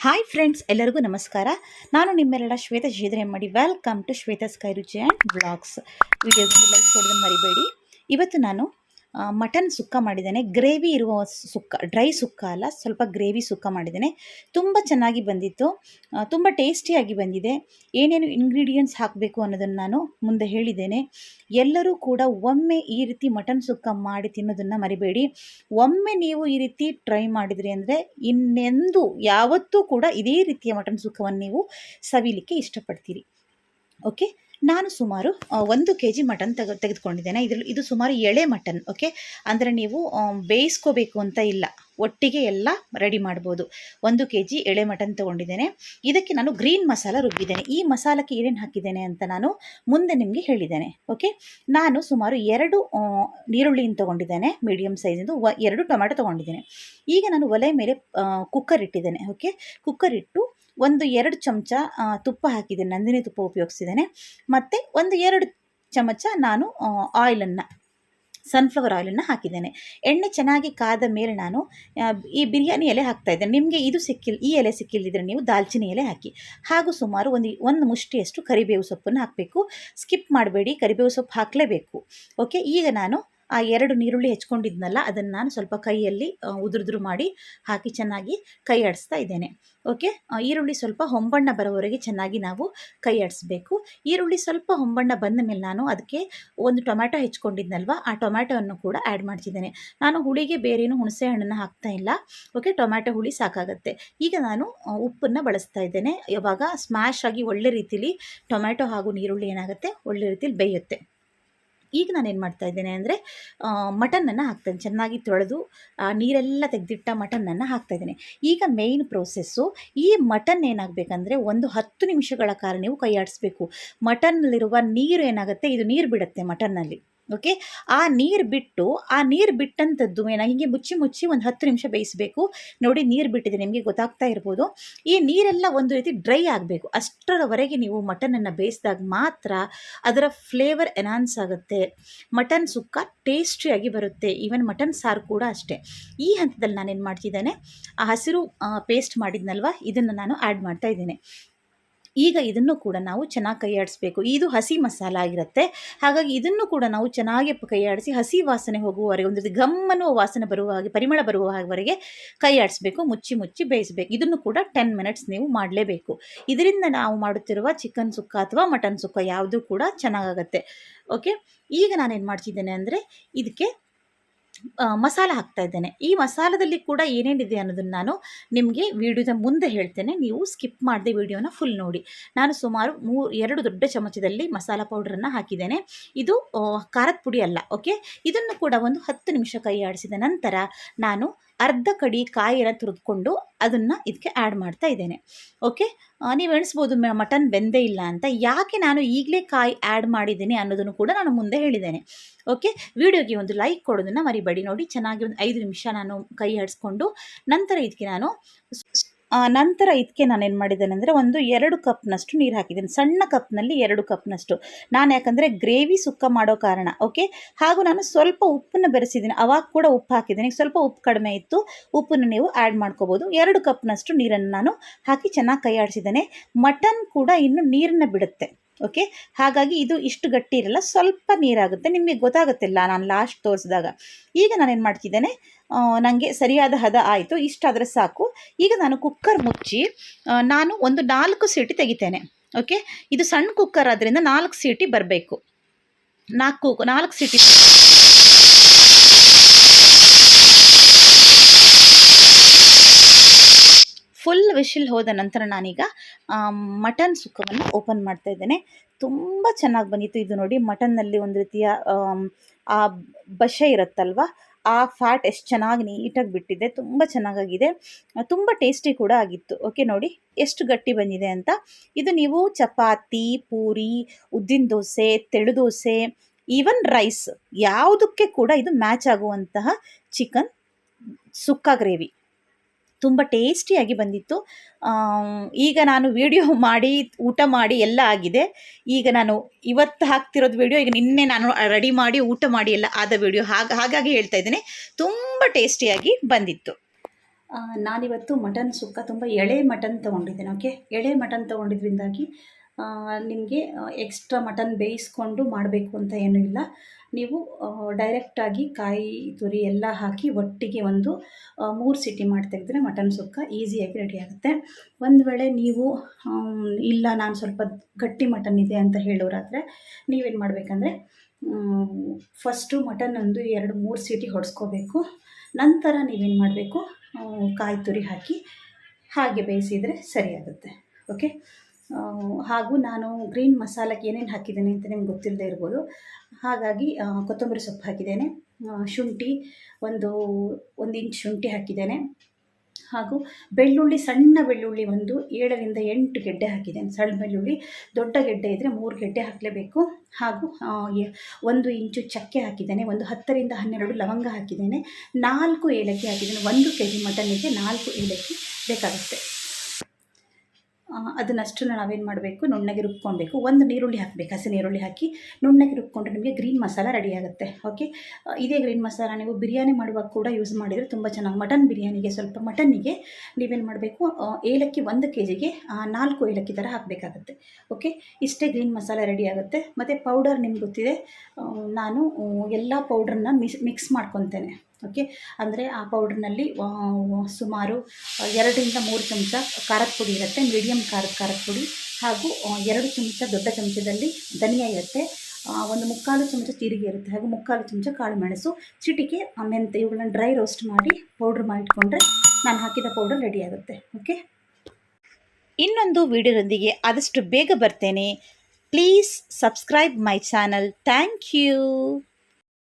Hi friends, ಎಲ್ಲರಿಗೂ ನಮಸ್ಕಾರ. ನಾನು ನಿಮ್ಮೆಲ್ಲರ ಶ್ವೇತಾ ಶ್ರೀಧರಮ್ಮಡಿ. ವೆಲ್ಕಮ್ ಟು ಶ್ವೇತಾಸ್ ಕೈ ರುಚಿ ಆ್ಯಂಡ್ ಬ್ಲಾಗ್ಸ್. ವಿಡಿಯೋಗೆ ಲೈಕ್ ಕೊಡೋದನ್ನು ಮರಿಬೇಡಿ. ಇವತ್ತು ನಾನು ಮಟನ್ ಸುಕ್ಕ ಮಾಡಿದ್ದೇನೆ. ಗ್ರೇವಿ ಇರುವ ಸುಕ್ಕ, ಡ್ರೈ ಸುಕ್ಕ ಅಲ್ಲ, ಸ್ವಲ್ಪ ಗ್ರೇವಿ ಸುಕ್ಕ ಮಾಡಿದ್ದೇನೆ. ತುಂಬ ಚೆನ್ನಾಗಿ ಬಂದಿತ್ತು, ತುಂಬ ಟೇಸ್ಟಿಯಾಗಿ ಬಂದಿದೆ. ಏನೇನು ಇಂಗ್ರೀಡಿಯೆಂಟ್ಸ್ ಹಾಕಬೇಕು ಅನ್ನೋದನ್ನು ನಾನು ಮುಂದೆ ಹೇಳಿದ್ದೇನೆ. ಎಲ್ಲರೂ ಕೂಡ ಒಮ್ಮೆ ಈ ರೀತಿ ಮಟನ್ ಸುಕ್ಕ ಮಾಡಿ ತಿನ್ನೋದನ್ನು ಮರಿಬೇಡಿ. ಒಮ್ಮೆ ನೀವು ಈ ರೀತಿ ಟ್ರೈ ಮಾಡಿದ್ರಿ ಅಂದರೆ ಇನ್ನೆಂದು ಯಾವತ್ತೂ ಕೂಡ ಇದೇ ರೀತಿಯ ಮಟನ್ ಸುಕ್ಕವನ್ನು ನೀವು ಸವಿಲಿಕ್ಕೆ ಇಷ್ಟಪಡ್ತೀರಿ. ಓಕೆ, ನಾನು ಸುಮಾರು 1 kg ಮಟನ್ ತೆಗೆದುಕೊಂಡಿದ್ದೇನೆ. ಇದು ಸುಮಾರು ಎಳೆ ಮಟನ್. ಓಕೆ, ಅಂದರೆ ನೀವು ಬೇಯಿಸ್ಕೋಬೇಕು ಅಂತ ಇಲ್ಲ, ಒಟ್ಟಿಗೆ ಎಲ್ಲ ರೆಡಿ ಮಾಡ್ಬೋದು. 1 kg ಎಳೆ ಮಟನ್ ತೊಗೊಂಡಿದ್ದೇನೆ. ಇದಕ್ಕೆ ನಾನು ಗ್ರೀನ್ ಮಸಾಲ ರುಬ್ಬಿದ್ದೇನೆ. ಈ ಮಸಾಲಕ್ಕೆ ಏನೇನು ಹಾಕಿದ್ದೇನೆ ಅಂತ ನಾನು ಮುಂದೆ ನಿಮಗೆ ಹೇಳಿದ್ದೇನೆ. ಓಕೆ, ನಾನು ಸುಮಾರು 2 ನೀರುಳ್ಳಿಯನ್ನು ತೊಗೊಂಡಿದ್ದೇನೆ, ಮೀಡಿಯಮ್ ಸೈಜಿಂದು. 2 ಟೊಮ್ಯಾಟೊ ತೊಗೊಂಡಿದ್ದೇನೆ. ಈಗ ನಾನು ಒಲೆ ಮೇಲೆ ಕುಕ್ಕರ್ ಇಟ್ಟಿದ್ದೇನೆ. ಓಕೆ, ಕುಕ್ಕರ್ ಇಟ್ಟು 1-2 ಚಮಚ ತುಪ್ಪ ಹಾಕಿದ್ದೇನೆ, ನಂದಿನಿ ತುಪ್ಪ ಉಪಯೋಗಿಸಿದ್ದೇನೆ. ಮತ್ತು 1-2 ಚಮಚ ನಾನು ಸನ್ಫ್ಲವರ್ ಆಯಿಲನ್ನು ಹಾಕಿದ್ದೇನೆ. ಎಣ್ಣೆ ಚೆನ್ನಾಗಿ ಕಾದ ಮೇಲೆ ನಾನು ಈ ಬಿರಿಯಾನಿ ಎಲೆ ಹಾಕ್ತಾಯಿದ್ದೇನೆ. ನಿಮಗೆ ಈ ಎಲೆ ಸಿಕ್ಕಿಲ್ಲದಿದ್ದರೆ ನೀವು ದಾಲ್ಚಿನ್ನಿ ಎಲೆ ಹಾಕಿ. ಹಾಗೂ ಸುಮಾರು ಒಂದು ಮುಷ್ಟಿಯಷ್ಟು ಕರಿಬೇವು ಸೊಪ್ಪನ್ನು ಹಾಕಬೇಕು. ಸ್ಕಿಪ್ ಮಾಡಬೇಡಿ, ಕರಿಬೇವು ಸೊಪ್ಪು ಹಾಕಲೇಬೇಕು. ಓಕೆ, ಈಗ ನಾನು ಆ 2 ನೀರುಳ್ಳಿ ಹೆಚ್ಕೊಂಡಿದ್ನಲ್ಲ, ಅದನ್ನು ನಾನು ಸ್ವಲ್ಪ ಕೈಯಲ್ಲಿ ಉದುರು ಮಾಡಿ ಹಾಕಿ ಚೆನ್ನಾಗಿ ಕೈ ಆಡಿಸ್ತಾ ಇದ್ದೇನೆ. ಓಕೆ, ಈರುಳ್ಳಿ ಸ್ವಲ್ಪ ಹೊಂಬಣ್ಣ ಬರೋವರೆಗೆ ಚೆನ್ನಾಗಿ ನಾವು ಕೈ ಆಡಿಸ್ಬೇಕು. ಈರುಳ್ಳಿ ಸ್ವಲ್ಪ ಹೊಂಬಣ್ಣ ಬಂದ ಮೇಲೆ ನಾನು ಅದಕ್ಕೆ 1 ಟೊಮ್ಯಾಟೊ ಹೆಚ್ಕೊಂಡಿದ್ನಲ್ವ, ಆ ಟೊಮ್ಯಾಟೊವನ್ನು ಕೂಡ ಆ್ಯಡ್ ಮಾಡ್ತಿದ್ದೇನೆ. ನಾನು ಹುಳಿಗೆ ಬೇರೇನು ಹುಣಸೆ ಹಣ್ಣನ್ನು ಹಾಕ್ತಾ ಇಲ್ಲ. ಓಕೆ, ಟೊಮ್ಯಾಟೊ ಹುಳಿ ಸಾಕಾಗುತ್ತೆ. ಈಗ ನಾನು ಉಪ್ಪನ್ನು ಬಳಸ್ತಾ ಇದ್ದೇನೆ. ಇವಾಗ ಸ್ಮ್ಯಾಶ್ ಆಗಿ ಒಳ್ಳೆ ರೀತಿಲಿ ಟೊಮ್ಯಾಟೊ ಹಾಗೂ ನೀರುಳ್ಳಿ ಏನಾಗುತ್ತೆ, ಒಳ್ಳೆ ರೀತಿಲಿ ಬೇಯುತ್ತೆ. ಈಗ ನಾನೇನು ಮಾಡ್ತಾ ಇದ್ದೇನೆ ಅಂದರೆ ಮಟನನ್ನು ಹಾಕ್ತೇನೆ. ಚೆನ್ನಾಗಿ ತೊಳೆದು ನೀರೆಲ್ಲ ತೆಗೆದಿಟ್ಟ ಮಟನನ್ನು ಹಾಕ್ತಾಯಿದ್ದೇನೆ. ಈಗ ಮೇಯ್ನ್ ಪ್ರೋಸೆಸ್ಸು, ಈ ಮಟನ್ ಏನಾಗಬೇಕಂದ್ರೆ 10 ನಿಮಿಷಗಳ ಕಾಲ ನೀವು ಕೈ ಆಡಿಸ್ಬೇಕು. ಮಟನ್ನಲ್ಲಿರುವ ನೀರು ಏನಾಗುತ್ತೆ, ಇದು ನೀರು ಬಿಡುತ್ತೆ ಮಟನ್ನಲ್ಲಿ. ಓಕೆ, ಆ ನೀರು ಬಿಟ್ಟಂಥದ್ದು ಹೀಗೆ ಮುಚ್ಚಿ ಒಂದು 10 ನಿಮಿಷ ಬೇಯಿಸಬೇಕು. ನೋಡಿ, ನೀರು ಬಿಟ್ಟಿದೆ, ನಿಮಗೆ ಗೊತ್ತಾಗ್ತಾ ಇರ್ಬೋದು. ಈ ನೀರೆಲ್ಲ ಒಂದು ರೀತಿ ಡ್ರೈ ಆಗಬೇಕು. ಅಷ್ಟರವರೆಗೆ ನೀವು ಮಟನನ್ನು ಬೇಯಿಸಿದಾಗ ಮಾತ್ರ ಅದರ ಫ್ಲೇವರ್ ಎನ್ಹಾನ್ಸ್ ಆಗುತ್ತೆ, ಮಟನ್ ಸುಕ್ಕ ಟೇಸ್ಟಿಯಾಗಿ ಬರುತ್ತೆ. ಈವನ್ ಮಟನ್ ಸಾರು ಕೂಡ ಅಷ್ಟೇ. ಈ ಹಂತದಲ್ಲಿ ನಾನೇನು ಮಾಡ್ತಿದ್ದೇನೆ, ಆ ಹಸಿರು ಪೇಸ್ಟ್ ಮಾಡಿದ್ನಲ್ವ, ಇದನ್ನು ನಾನು ಆ್ಯಡ್ ಮಾಡ್ತಾ ಇದ್ದೇನೆ. ಈಗ ಇದನ್ನು ಕೂಡ ನಾವು ಚೆನ್ನಾಗಿ ಕೈ ಆಡಿಸ್ಬೇಕು. ಇದು ಹಸಿ ಮಸಾಲ ಆಗಿರುತ್ತೆ, ಹಾಗಾಗಿ ಇದನ್ನು ಕೂಡ ನಾವು ಚೆನ್ನಾಗಿ ಕೈ ಆಡಿಸಿ ಹಸಿ ವಾಸನೆ ಹೋಗುವವರೆಗೆ, ಒಂದು ಗಮ್ಮನ್ನು ವಾಸನೆ ಬರುವ ಹಾಗೆ, ಪರಿಮಳ ಬರುವವರೆಗೆ ಕೈ ಆಡಿಸ್ಬೇಕು. ಮುಚ್ಚಿ ಬೇಯಿಸಬೇಕು. ಇದನ್ನು ಕೂಡ 10 ಮಿನಿಟ್ಸ್ ನೀವು ಮಾಡಲೇಬೇಕು. ಇದರಿಂದ ನಾವು ಮಾಡುತ್ತಿರುವ ಚಿಕನ್ ಸುಕ್ಕ ಅಥವಾ ಮಟನ್ ಸುಕ್ಕ ಯಾವುದೂ ಕೂಡ ಚೆನ್ನಾಗಾಗತ್ತೆ. ಓಕೆ, ಈಗ ನಾನೇನು ಮಾಡ್ತಿದ್ದೇನೆ ಅಂದರೆ ಇದಕ್ಕೆ ಮಸಾಲ ಹಾಕ್ತಾ ಇದ್ದೇನೆ. ಈ ಮಸಾಲದಲ್ಲಿ ಕೂಡ ಏನೇನಿದೆ ಅನ್ನೋದನ್ನು ನಾನು ನಿಮಗೆ ವಿಡಿಯೋದ ಮುಂದೆ ಹೇಳ್ತೇನೆ. ನೀವು ಸ್ಕಿಪ್ ಮಾಡದೆ ವಿಡಿಯೋನ ಫುಲ್ ನೋಡಿ. ನಾನು ಸುಮಾರು 2 ದೊಡ್ಡ ಚಮಚದಲ್ಲಿ ಮಸಾಲ ಪೌಡ್ರನ್ನು ಹಾಕಿದ್ದೇನೆ. ಇದು ಖಾರದ ಪುಡಿ ಅಲ್ಲ. ಓಕೆ, ಇದನ್ನು ಕೂಡ ಒಂದು 10 ನಿಮಿಷ ಕೈ ಆಡಿಸಿದ ನಂತರ ನಾನು ಅರ್ಧ ಕಡಿ ಕಾಯಿಯನ್ನು ತುರಿದುಕೊಂಡು ಅದನ್ನು ಇದಕ್ಕೆ ಆ್ಯಡ್ ಮಾಡ್ತಾ ಇದ್ದೇನೆ. ಓಕೆ, ನೀವು ಎಣಿಸ್ಬೋದು ಮಟನ್ ಬೆಂದೇ ಇಲ್ಲ ಅಂತ. ಯಾಕೆ ನಾನು ಈಗಲೇ ಕಾಯಿ ಆ್ಯಡ್ ಮಾಡಿದ್ದೀನಿ ಅನ್ನೋದನ್ನು ಕೂಡ ನಾನು ಮುಂದೆ ಹೇಳಿದ್ದೇನೆ. ಓಕೆ, ವಿಡಿಯೋಗೆ ಒಂದು ಲೈಕ್ ಕೊಡೋದನ್ನು ಮರಿಬೇಡಿ. ನೋಡಿ, ಚೆನ್ನಾಗಿ ಒಂದು 5 ನಿಮಿಷ ನಾನು ಕೈ ಆಡಿಸ್ಕೊಂಡು ನಂತರ ಇದಕ್ಕೆ ನಾನೇನು ಮಾಡಿದ್ದೇನೆ ಅಂದರೆ 2 ಕಪ್ನಷ್ಟು ನೀರು ಹಾಕಿದ್ದೇನೆ. ಸಣ್ಣ ಕಪ್ನಲ್ಲಿ 2 ಕಪ್ನಷ್ಟು. ನಾನು ಯಾಕಂದರೆ ಗ್ರೇವಿ ಸುಕ್ಕ ಮಾಡೋ ಕಾರಣ. ಓಕೆ, ಹಾಗೂ ನಾನು ಸ್ವಲ್ಪ ಉಪ್ಪನ್ನು ಬೆರೆಸಿದ್ದೀನಿ. ಅವಾಗ ಕೂಡ ಉಪ್ಪು ಹಾಕಿದ್ದೀನಿ. ಸ್ವಲ್ಪ ಉಪ್ಪು ಕಡಿಮೆ ಇತ್ತು, ಉಪ್ಪನ್ನು ನೀವು ಆ್ಯಡ್ ಮಾಡ್ಕೋಬೋದು. 2 ಕಪ್ನಷ್ಟು ನೀರನ್ನು ನಾನು ಹಾಕಿ ಚೆನ್ನಾಗಿ ಕೈ ಆಡಿಸಿದ್ದೇನೆ. ಮಟನ್ ಕೂಡ ಇನ್ನು ನೀರನ್ನು ಬಿಡುತ್ತೆ. ಓಕೆ, ಹಾಗಾಗಿ ಇದು ಇಷ್ಟು ಗಟ್ಟಿ ಇರಲ್ಲ, ಸ್ವಲ್ಪ ನೀರಾಗುತ್ತೆ. ನಿಮಗೆ ಗೊತ್ತಾಗುತ್ತಿಲ್ಲ ನಾನು ಲಾಸ್ಟ್ ತೋರಿಸಿದಾಗ. ಈಗ ನಾನೇನು ಮಾಡ್ತಿದ್ದೇನೆ, ನನಗೆ ಸರಿಯಾದ ಹದ ಆಯಿತು, ಇಷ್ಟಾದರೆ ಸಾಕು. ಈಗ ನಾನು ಕುಕ್ಕರ್ ಮುಚ್ಚಿ ನಾನು ಒಂದು 4 ಸೀಟಿ ತೆಗಿತೇನೆ. ಓಕೆ, ಇದು ಸಣ್ಣ ಕುಕ್ಕರ್ ಆದ್ದರಿಂದ 4 ಸೀಟಿ ಬರಬೇಕು. 4 ಸೀಟಿ ಫುಲ್ ವಿಶಿಲ್ ಹೋದ ನಂತರ ನಾನೀಗ ಮಟನ್ ಸುಕ್ಕವನ್ನು ಓಪನ್ ಮಾಡ್ತಾ ಇದ್ದೇನೆ. ತುಂಬ ಚೆನ್ನಾಗಿ ಬಂದಿತ್ತು. ಇದು ನೋಡಿ, ಮಟನ್ನಲ್ಲಿ ಒಂದು ರೀತಿಯ ಆ ಬಶೆ ಇರುತ್ತಲ್ವ, ಆ ಫ್ಯಾಟ್ ಎಷ್ಟು ಚೆನ್ನಾಗಿ ನೀಟಾಗಿ ಬಿಟ್ಟಿದೆ. ತುಂಬ ಚೆನ್ನಾಗಾಗಿದೆ, ತುಂಬ ಟೇಸ್ಟಿ ಕೂಡ ಆಗಿತ್ತು. ಓಕೆ, ನೋಡಿ ಎಷ್ಟು ಗಟ್ಟಿ ಬಂದಿದೆ ಅಂತ. ಇದು ನೀವು ಚಪಾತಿ, ಪೂರಿ, ಉದ್ದಿನ ದೋಸೆ, ತೆಳು ದೋಸೆ, ಈವನ್ ರೈಸ್ ಯಾವುದಕ್ಕೆ ಕೂಡ ಇದು ಮ್ಯಾಚ್ ಆಗುವಂತಹ ಚಿಕನ್ ಸುಕ್ಕ ಗ್ರೇವಿ. ತುಂಬ ಟೇಸ್ಟಿಯಾಗಿ ಬಂದಿತ್ತು. ಈಗ ನಾನು ವಿಡಿಯೋ ಮಾಡಿ ಊಟ ಮಾಡಿ ಎಲ್ಲ ಆಗಿದೆ. ಈಗ ನಾನು ಇವತ್ತು ಹಾಕ್ತಿರೋದು ವಿಡಿಯೋ, ಈಗ ನಿನ್ನೆ ನಾನು ರೆಡಿ ಮಾಡಿ ಊಟ ಮಾಡಿ ಎಲ್ಲ ಆದ ವಿಡಿಯೋ, ಹಾಗಾಗಿ ಹೇಳ್ತಾ ಇದ್ದೇನೆ. ತುಂಬ ಟೇಸ್ಟಿಯಾಗಿ ಬಂದಿತ್ತು. ನಾನಿವತ್ತು ಮಟನ್ ಸುಕ್ಕ ತುಂಬ ಎಳೆ ಮಟನ್ ತೊಗೊಂಡಿದ್ದೇನೆ. ಓಕೆ, ಎಳೆ ಮಟನ್ ತೊಗೊಂಡಿದ್ರಿಂದಾಗಿ ನಿಮಗೆ ಎಕ್ಸ್ಟ್ರಾ ಮಟನ್ ಬೇಯಿಸ್ಕೊಂಡು ಮಾಡಬೇಕು ಅಂತ ಏನೂ ಇಲ್ಲ. ನೀವು ಡೈರೆಕ್ಟಾಗಿ ಕಾಯಿ ತುರಿ ಎಲ್ಲ ಹಾಕಿ ಒಟ್ಟಿಗೆ ಒಂದು 3 ಸಿಟಿ ಮಾಡಿ ತೆಗೆದ್ರೆ ಮಟನ್ ಸುಕ್ಕ ಈಸಿಯಾಗಿ ರೆಡಿ ಆಗುತ್ತೆ. ಒಂದು ವೇಳೆ ನೀವು ಇಲ್ಲ ನಾನು ಸ್ವಲ್ಪ ಗಟ್ಟಿ ಮಟನ್ ಇದೆ ಅಂತ ಹೇಳೋರಾದರೆ ನೀವೇನು ಮಾಡಬೇಕಂದ್ರೆ ಫಸ್ಟು ಮಟನ್ ಒಂದು 2-3 ಸೀಟಿ ಹೊಡೆಸ್ಕೋಬೇಕು. ನಂತರ ನೀವೇನು ಮಾಡಬೇಕು, ಕಾಯಿ ತುರಿ ಹಾಕಿ ಹಾಗೆ ಬೇಯಿಸಿದರೆ ಸರಿಯಾಗುತ್ತೆ. ಓಕೆ, ಹಾಗೂ ನಾನು ಗ್ರೀನ್ ಮಸಾಲಕ್ಕೆ ಏನೇನು ಹಾಕಿದ್ದೇನೆ ಅಂತ ನಿಮ್ಗೆ ಗೊತ್ತಿಲ್ಲದೆ ಇರ್ಬೋದು. ಹಾಗಾಗಿ ಕೊತ್ತಂಬರಿ ಸೊಪ್ಪು ಹಾಕಿದ್ದೇನೆ, ಶುಂಠಿ ಒಂದು ಇಂಚ್ ಶುಂಠಿ ಹಾಕಿದ್ದೇನೆ, ಹಾಗೂ ಬೆಳ್ಳುಳ್ಳಿ, ಸಣ್ಣ ಬೆಳ್ಳುಳ್ಳಿ ಒಂದು 7-8 ಗೆಡ್ಡೆ ಹಾಕಿದ್ದೇನೆ. ಸಣ್ಣ ಬೆಳ್ಳುಳ್ಳಿ, ದೊಡ್ಡ ಗೆಡ್ಡೆ ಇದ್ದರೆ 3 ಗೆಡ್ಡೆ ಹಾಕಲೇಬೇಕು. ಹಾಗೂ 1 ಇಂಚು ಚಕ್ಕೆ ಹಾಕಿದ್ದೇನೆ, ಒಂದು 10-12 ಲವಂಗ ಹಾಕಿದ್ದೇನೆ, 4 ಏಲಕ್ಕಿ ಹಾಕಿದ್ದೇನೆ. 1 kg ಮಟನ್ನಿಗೆ 4 ಏಲಕ್ಕಿ ಬೇಕಾಗುತ್ತೆ. ಅದನ್ನಷ್ಟು ನಾವೇನು ಮಾಡಬೇಕು, ನುಣ್ಣಗೆ ರುಬ್ಕೊಳ್ಬೇಕು. ಒಂದು ನೀರುಳ್ಳಿ ಹಾಕಬೇಕು, ಹಸಿ ನೀರುಳ್ಳಿ ಹಾಕಿ ನುಣ್ಣಗೆ ರುಬ್ಕೊಂಡ್ರೆ ನಿಮಗೆ ಗ್ರೀನ್ ಮಸಾಲ ರೆಡಿ ಆಗುತ್ತೆ. ಓಕೆ, ಇದೇ ಗ್ರೀನ್ ಮಸಾಲ ನೀವು ಬಿರಿಯಾನಿ ಮಾಡುವಾಗ ಕೂಡ ಯೂಸ್ ಮಾಡಿದರೆ ತುಂಬ ಚೆನ್ನಾಗಿ. ಮಟನ್ ಬಿರಿಯಾನಿಗೆ ಸ್ವಲ್ಪ ಮಟನ್ನಿಗೆ ನೀವೇನು ಮಾಡಬೇಕು, ಏಲಕ್ಕಿ 1 kgಗೆ 4 ಏಲಕ್ಕಿ ಥರ ಹಾಕಬೇಕಾಗತ್ತೆ. ಓಕೆ, ಇಷ್ಟೇ ಗ್ರೀನ್ ಮಸಾಲ ರೆಡಿ ಆಗುತ್ತೆ. ಮತ್ತು ಪೌಡರ್ ನಿಮ್ಗೆ ಗೊತ್ತಿದೆ, ನಾನು ಎಲ್ಲ ಪೌಡ್ರನ್ನ ಮಿಕ್ಸ್ ಮಾಡ್ಕೊತೇನೆ. ಓಕೆ, ಅಂದರೆ ಆ ಪೌಡ್ರ್ನಲ್ಲಿ ಸುಮಾರು 2-3 ಚಮಚ ಖಾರದ ಪುಡಿ ಇರುತ್ತೆ, ಮೀಡಿಯಮ್ ಖಾರದ ಪುಡಿ, ಹಾಗೂ 2 ಚಮಚ ದೊಡ್ಡ ಚಮಚದಲ್ಲಿ ಧನಿಯಾ ಇರುತ್ತೆ, ಒಂದು 3/4 ಚಮಚ ಜೀರಿಗೆ ಇರುತ್ತೆ, ಹಾಗೂ 3/4 ಚಮಚ ಕಾಳು ಮೆಣಸು, ಚಿಟಿಕೆ ಮೆಂತ್ಯ, ಇವುಗಳನ್ನ ಡ್ರೈ ರೋಸ್ಟ್ ಮಾಡಿ ಪೌಡ್ರ್ ಮಾಡಿಟ್ಕೊಂಡ್ರೆ ನಾನು ಹಾಕಿದ ಪೌಡರ್ ರೆಡಿ ಆಗುತ್ತೆ. ಓಕೆ, ಇನ್ನೊಂದು ವಿಡಿಯೋದೊಂದಿಗೆ ಆದಷ್ಟು ಬೇಗ ಬರ್ತೇನೆ. Please subscribe my channel. Thank you.